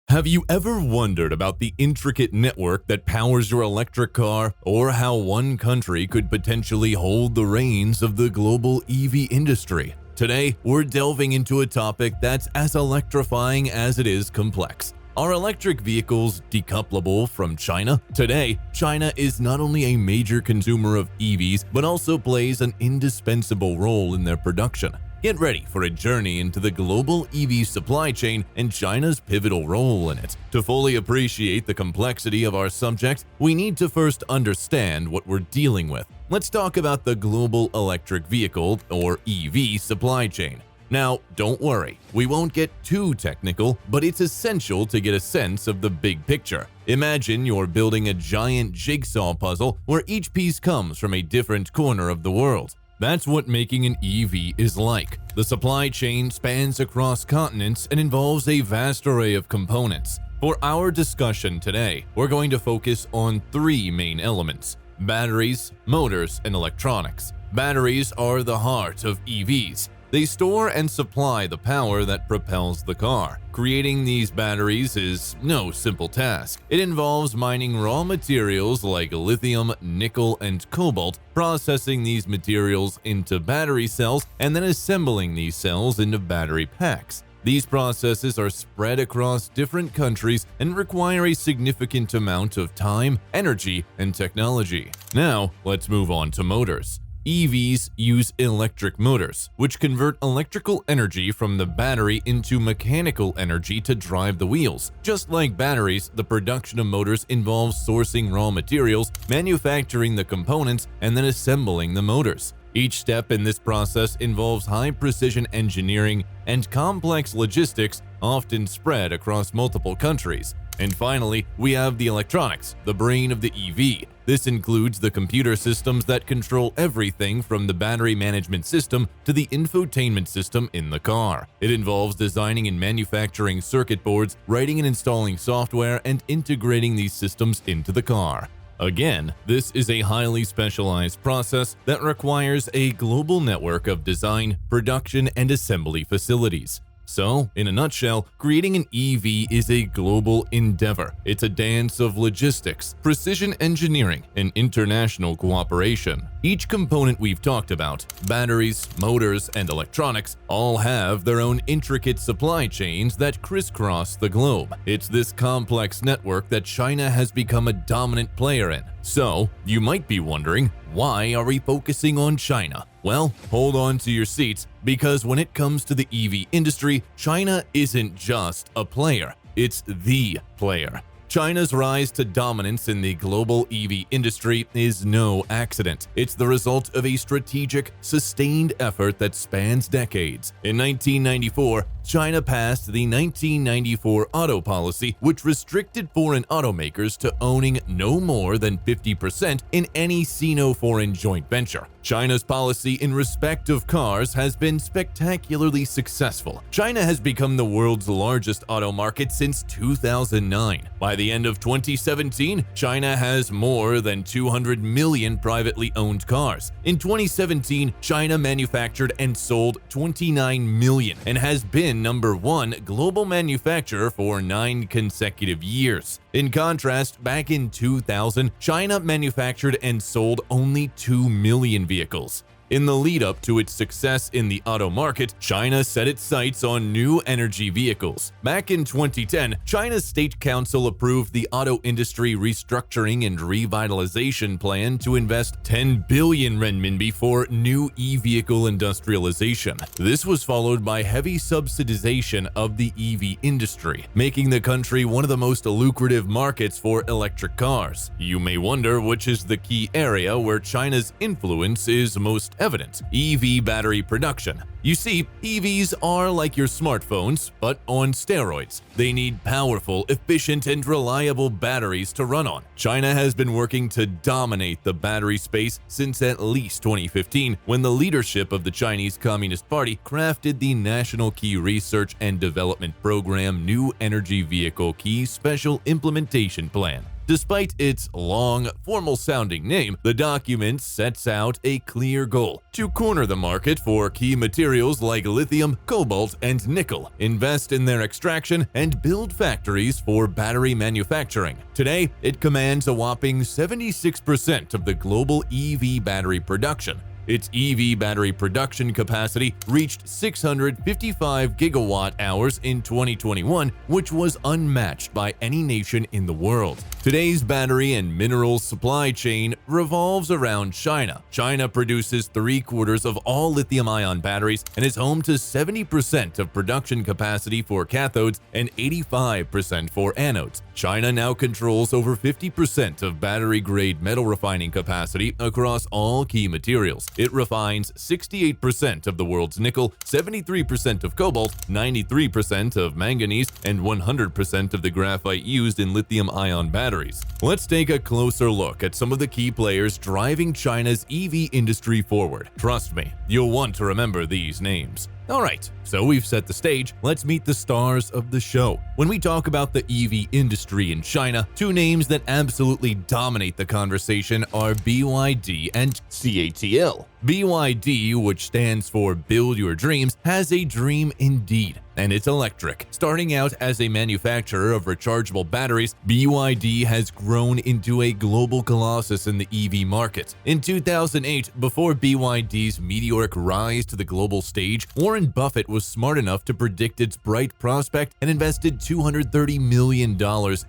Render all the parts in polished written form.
Have you ever wondered about the intricate network that powers your electric car, or how one country could potentially hold the reins of the global EV industry? Today, we're delving into a topic that's as electrifying as it is complex. Are electric vehicles decouplable from China? Today, China is not only a major consumer of EVs, but also plays an indispensable role in their production. Get ready for a journey into the global EV supply chain and China's pivotal role in it. To fully appreciate the complexity of our subject, we need to first understand what we're dealing with. Let's talk about the global electric vehicle, or EV, supply chain. Now, don't worry, we won't get too technical, but it's essential to get a sense of the big picture. Imagine you're building a giant jigsaw puzzle where each piece comes from a different corner of the world. That's what making an EV is like. The supply chain spans across continents and involves a vast array of components. For our discussion today, we're going to focus on three main elements: batteries, motors, and electronics. Batteries are the heart of EVs. They store and supply the power that propels the car. Creating these batteries is no simple task. It involves mining raw materials like lithium, nickel, and cobalt, processing these materials into battery cells, and then assembling these cells into battery packs. These processes are spread across different countries and require a significant amount of time, energy, and technology. Now, let's move on to motors. EVs use electric motors, which convert electrical energy from the battery into mechanical energy to drive the wheels. Just like batteries, the production of motors involves sourcing raw materials, manufacturing the components, and then assembling the motors. Each step in this process involves high-precision engineering and complex logistics, often spread across multiple countries. And finally, we have the electronics, the brain of the EV. This includes the computer systems that control everything from the battery management system to the infotainment system in the car. It involves designing and manufacturing circuit boards, writing and installing software, and integrating these systems into the car. Again, this is a highly specialized process that requires a global network of design, production, and assembly facilities. So, in a nutshell, creating an EV is a global endeavor. It's a dance of logistics, precision engineering, and international cooperation. Each component we've talked about, batteries, motors, and electronics, all have their own intricate supply chains that crisscross the globe. It's this complex network that China has become a dominant player in. So, you might be wondering, why are we focusing on China? Well, hold on to your seats, because when it comes to the EV industry, China isn't just a player, it's the player. China's rise to dominance in the global EV industry is no accident. It's the result of a strategic, sustained effort that spans decades. In 1994, China passed the 1994 Auto Policy, which restricted foreign automakers to owning no more than 50% in any Sino-foreign joint venture. China's policy in respect of cars has been spectacularly successful. China has become the world's largest auto market since 2009. By the end of 2017, China has more than 200 million privately owned cars. In 2017, China manufactured and sold 29 million and has been number one global manufacturer for 9 consecutive years. In contrast, back in 2000, China manufactured and sold only 2 million vehicles. In the lead-up to its success in the auto market, China set its sights on new energy vehicles. Back in 2010, China's State Council approved the Auto Industry Restructuring and Revitalization Plan to invest 10 billion renminbi for new e-vehicle industrialization. This was followed by heavy subsidization of the EV industry, making the country one of the most lucrative markets for electric cars. You may wonder which is the key area where China's influence is most evident: EV battery production. You see, EVs are like your smartphones, but on steroids. They need powerful, efficient, and reliable batteries to run on. China has been working to dominate the battery space since at least 2015, when the leadership of the Chinese Communist Party crafted the National Key Research and Development Program New Energy Vehicle Key Special Implementation Plan. Despite its long, formal-sounding name, the document sets out a clear goal: to corner the market for key materials like lithium, cobalt, and nickel, invest in their extraction, and build factories for battery manufacturing. Today, it commands a whopping 76% of the global EV battery production. Its EV battery production capacity reached 655 gigawatt-hours in 2021, which was unmatched by any nation in the world. Today's battery and minerals supply chain revolves around China. China produces 3/4 of all lithium-ion batteries and is home to 70% of production capacity for cathodes and 85% for anodes. China now controls over 50% of battery-grade metal refining capacity across all key materials. It refines 68% of the world's nickel, 73% of cobalt, 93% of manganese, and 100% of the graphite used in lithium-ion batteries. Let's take a closer look at some of the key players driving China's EV industry forward. Trust me, you'll want to remember these names. Alright, so we've set the stage, let's meet the stars of the show. When we talk about the EV industry in China, two names that absolutely dominate the conversation are BYD and CATL. BYD, which stands for Build Your Dreams, has a dream indeed, and it's electric. Starting out as a manufacturer of rechargeable batteries, BYD has grown into a global colossus in the EV market. In 2008, before BYD's meteoric rise to the global stage, Warren Buffett was smart enough to predict its bright prospect and invested $230 million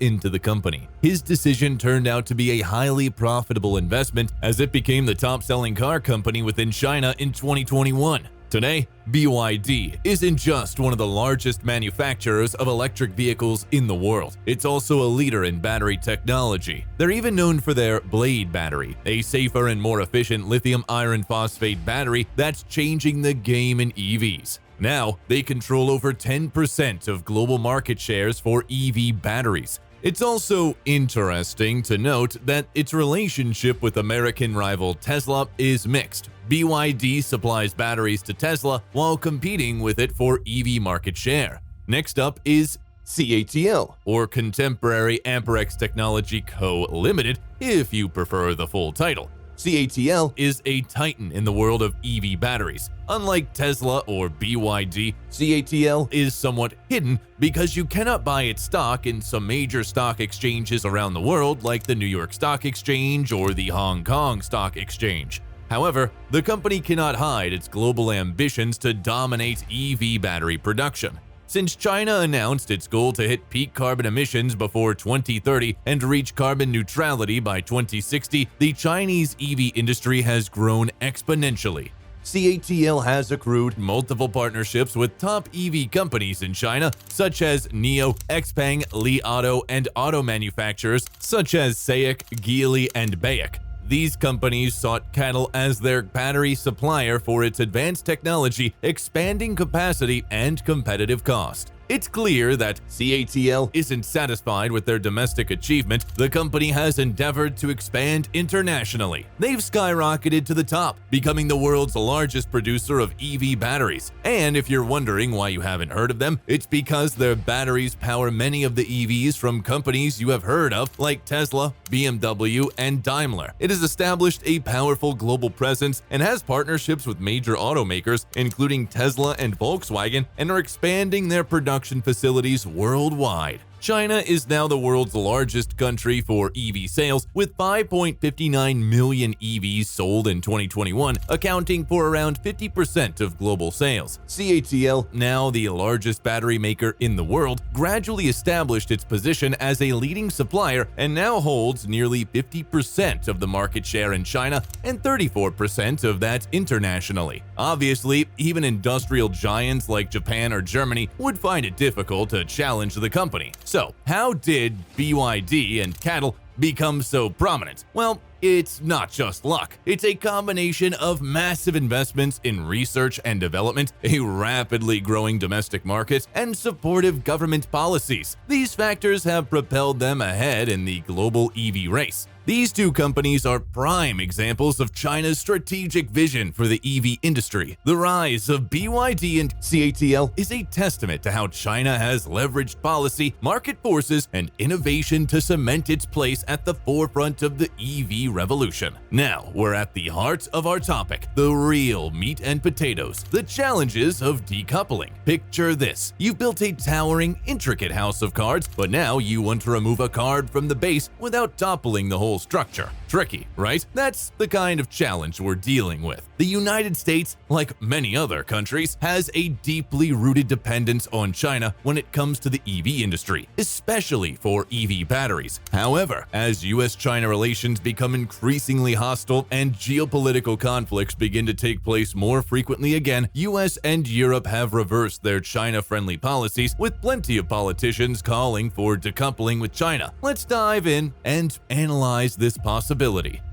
into the company. His decision turned out to be a highly profitable investment, as it became the top-selling car company within China in 2021. Today, BYD isn't just one of the largest manufacturers of electric vehicles in the world. It's also a leader in battery technology. They're even known for their Blade battery, a safer and more efficient lithium iron phosphate battery that's changing the game in EVs. Now, they control over 10% of global market shares for EV batteries. It's also interesting to note that its relationship with American rival Tesla is mixed. BYD supplies batteries to Tesla while competing with it for EV market share. Next up is CATL, or Contemporary Amperex Technology Co. Limited, if you prefer the full title. CATL is a titan in the world of EV batteries. Unlike Tesla or BYD, CATL is somewhat hidden because you cannot buy its stock in some major stock exchanges around the world like the New York Stock Exchange or the Hong Kong Stock Exchange. However, the company cannot hide its global ambitions to dominate EV battery production. Since China announced its goal to hit peak carbon emissions before 2030 and reach carbon neutrality by 2060, the Chinese EV industry has grown exponentially. CATL has accrued multiple partnerships with top EV companies in China, such as NIO, XPeng, Li Auto, and auto manufacturers such as SAIC, Geely, and BAIC. These companies sought CATL as their battery supplier for its advanced technology, expanding capacity, and competitive cost. It's clear that CATL isn't satisfied with their domestic achievement. The company has endeavored to expand internationally. They've skyrocketed to the top, becoming the world's largest producer of EV batteries. And if you're wondering why you haven't heard of them, it's because their batteries power many of the EVs from companies you have heard of, like Tesla, BMW, and Daimler. It has established a powerful global presence and has partnerships with major automakers, including Tesla and Volkswagen, and are expanding their production facilities worldwide. China is now the world's largest country for EV sales, with 5.59 million EVs sold in 2021, accounting for around 50% of global sales. CATL, now the largest battery maker in the world, gradually established its position as a leading supplier and now holds nearly 50% of the market share in China and 34% of that internationally. Obviously, even industrial giants like Japan or Germany would find it difficult to challenge the company. So, how did BYD and CATL become so prominent? Well, it's not just luck. It's a combination of massive investments in research and development, a rapidly growing domestic market, and supportive government policies. These factors have propelled them ahead in the global EV race. These two companies are prime examples of China's strategic vision for the EV industry. The rise of BYD and CATL is a testament to how China has leveraged policy, market forces, and innovation to cement its place at the forefront of the EV revolution. Now, we're at the heart of our topic, the real meat and potatoes, the challenges of decoupling. Picture this: you've built a towering, intricate house of cards, but now you want to remove a card from the base without toppling the whole structure. Tricky, right? That's the kind of challenge we're dealing with. The United States, like many other countries, has a deeply rooted dependence on China when it comes to the EV industry, especially for EV batteries. However, as US-China relations become increasingly hostile and geopolitical conflicts begin to take place more frequently again, US and Europe have reversed their China-friendly policies, with plenty of politicians calling for decoupling with China. Let's dive in and analyze this possibility.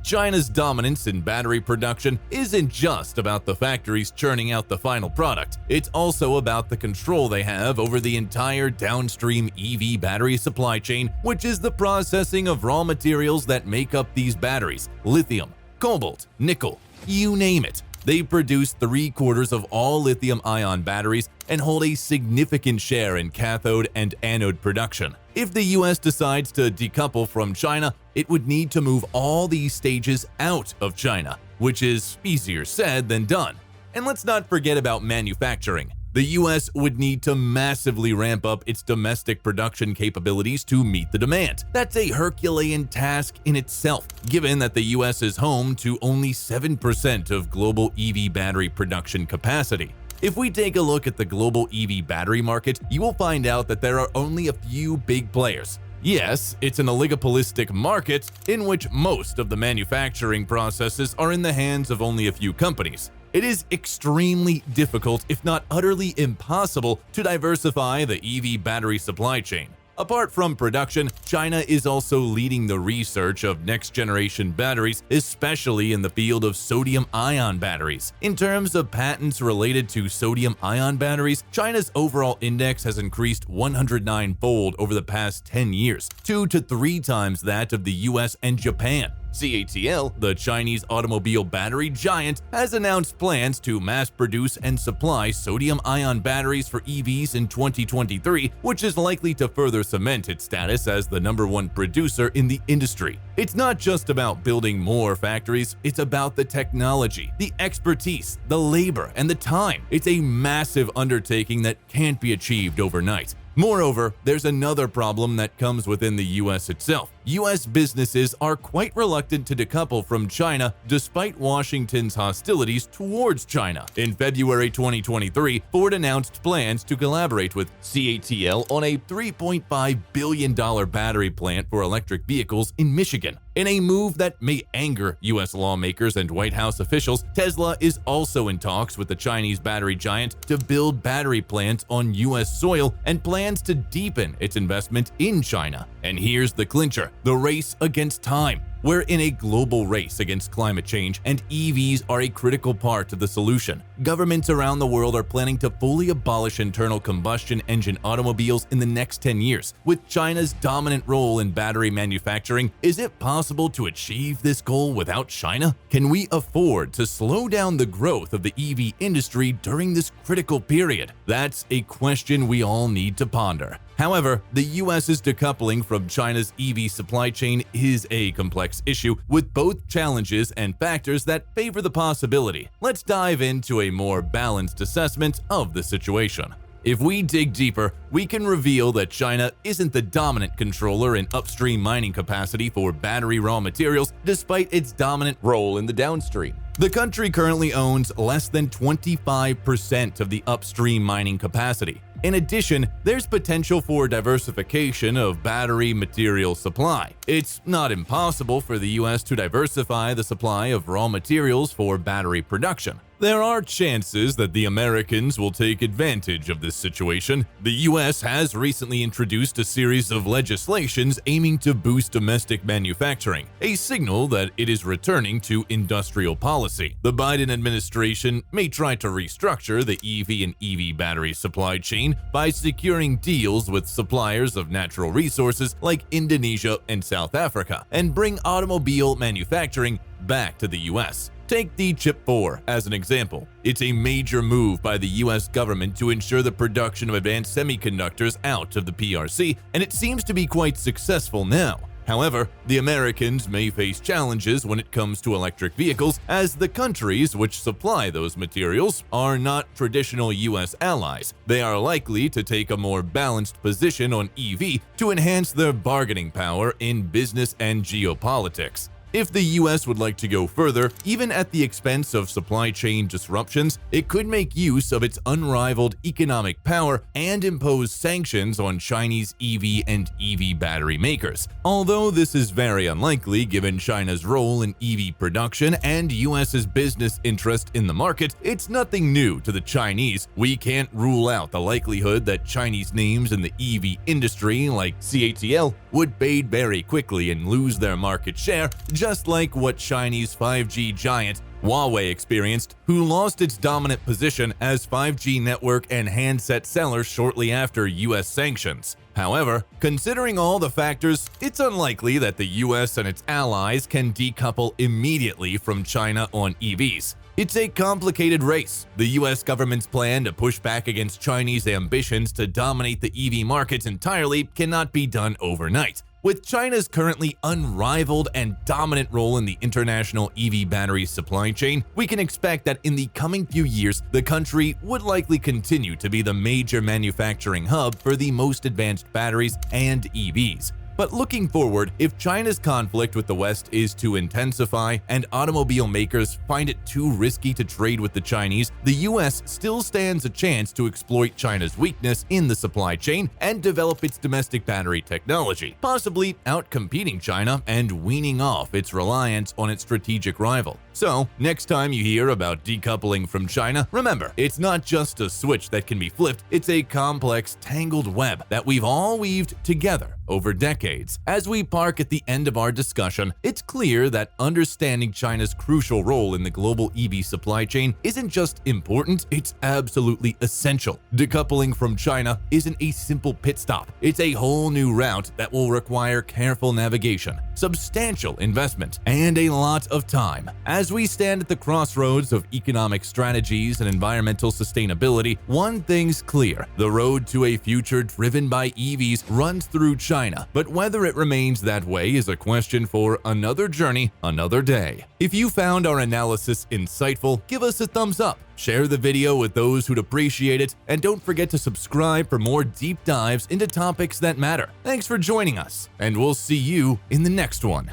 China's dominance in battery production isn't just about the factories churning out the final product. It's also about the control they have over the entire downstream EV battery supply chain, which is the processing of raw materials that make up these batteries: lithium, cobalt, nickel, you name it. They produce 3/4 of all lithium-ion batteries and hold a significant share in cathode and anode production. If the US decides to decouple from China, it would need to move all these stages out of China, which is easier said than done. And let's not forget about manufacturing. The US would need to massively ramp up its domestic production capabilities to meet the demand. That's a Herculean task in itself, given that the US is home to only 7% of global EV battery production capacity. If we take a look at the global EV battery market, you will find out that there are only a few big players. Yes, it's an oligopolistic market in which most of the manufacturing processes are in the hands of only a few companies. It is extremely difficult, if not utterly impossible, to diversify the EV battery supply chain. Apart from production, China is also leading the research of next-generation batteries, especially in the field of sodium-ion batteries. In terms of patents related to sodium-ion batteries, China's overall index has increased 109-fold over the past 10 years, 2 to 3 times that of the US and Japan. CATL, the Chinese automobile battery giant, has announced plans to mass-produce and supply sodium-ion batteries for EVs in 2023, which is likely to further cement its status as the #1 producer in the industry. It's not just about building more factories, it's about the technology, the expertise, the labor, and the time. It's a massive undertaking that can't be achieved overnight. Moreover, there's another problem that comes within the US itself. US businesses are quite reluctant to decouple from China despite Washington's hostilities towards China. In February 2023, Ford announced plans to collaborate with CATL on a $3.5 billion battery plant for electric vehicles in Michigan. In a move that may anger US lawmakers and White House officials, Tesla is also in talks with the Chinese battery giant to build battery plants on US soil and plans to deepen its investment in China. And here's the clincher: the race against time. We're in a global race against climate change, and EVs are a critical part of the solution. Governments around the world are planning to fully abolish internal combustion engine automobiles in the next 10 years. With China's dominant role in battery manufacturing, is it possible to achieve this goal without China? Can we afford to slow down the growth of the EV industry during this critical period? That's a question we all need to ponder. However, the US's decoupling from China's EV supply chain is a complex issue with both challenges and factors that favor the possibility. Let's dive into a more balanced assessment of the situation. If we dig deeper, we can reveal that China isn't the dominant controller in upstream mining capacity for battery raw materials, despite its dominant role in the downstream. The country currently owns less than 25% of the upstream mining capacity. In addition, there's potential for diversification of battery material supply. It's not impossible for the US to diversify the supply of raw materials for battery production. There are chances that the Americans will take advantage of this situation. The US has recently introduced a series of legislations aiming to boost domestic manufacturing, a signal that it is returning to industrial policy. The Biden administration may try to restructure the EV and EV battery supply chain by securing deals with suppliers of natural resources like Indonesia and South Africa, and bring automobile manufacturing back to the US. Take the Chip 4 as an example. It's a major move by the US government to ensure the production of advanced semiconductors out of the PRC, and it seems to be quite successful now. However, the Americans may face challenges when it comes to electric vehicles, as the countries which supply those materials are not traditional US allies. They are likely to take a more balanced position on EV to enhance their bargaining power in business and geopolitics. If the US would like to go further, even at the expense of supply chain disruptions, it could make use of its unrivaled economic power and impose sanctions on Chinese EV and EV battery makers. Although this is very unlikely given China's role in EV production and US's business interest in the market, it's nothing new to the Chinese. We can't rule out the likelihood that Chinese names in the EV industry like CATL would fade very quickly and lose their market share, just like what Chinese 5G giant Huawei experienced, who lost its dominant position as 5G network and handset seller shortly after US sanctions. However, considering all the factors, it's unlikely that the US and its allies can decouple immediately from China on EVs. It's a complicated race. The US government's plan to push back against Chinese ambitions to dominate the EV markets entirely cannot be done overnight. With China's currently unrivaled and dominant role in the international EV battery supply chain, we can expect that in the coming few years, the country would likely continue to be the major manufacturing hub for the most advanced batteries and EVs. But looking forward, if China's conflict with the West is to intensify and automobile makers find it too risky to trade with the Chinese, the US still stands a chance to exploit China's weakness in the supply chain and develop its domestic battery technology, possibly outcompeting China and weaning off its reliance on its strategic rival. So, next time you hear about decoupling from China, remember, it's not just a switch that can be flipped, it's a complex, tangled web that we've all weaved together over decades. As we park at the end of our discussion, it's clear that understanding China's crucial role in the global EV supply chain isn't just important, it's absolutely essential. Decoupling from China isn't a simple pit stop. It's a whole new route that will require careful navigation, substantial investment, and a lot of time. As we stand at the crossroads of economic strategies and environmental sustainability, one thing's clear: the road to a future driven by EVs runs through China, but whether it remains that way is a question for another journey, another day. If you found our analysis insightful, give us a thumbs up, share the video with those who'd appreciate it, and don't forget to subscribe for more deep dives into topics that matter. Thanks for joining us, and we'll see you in the next one.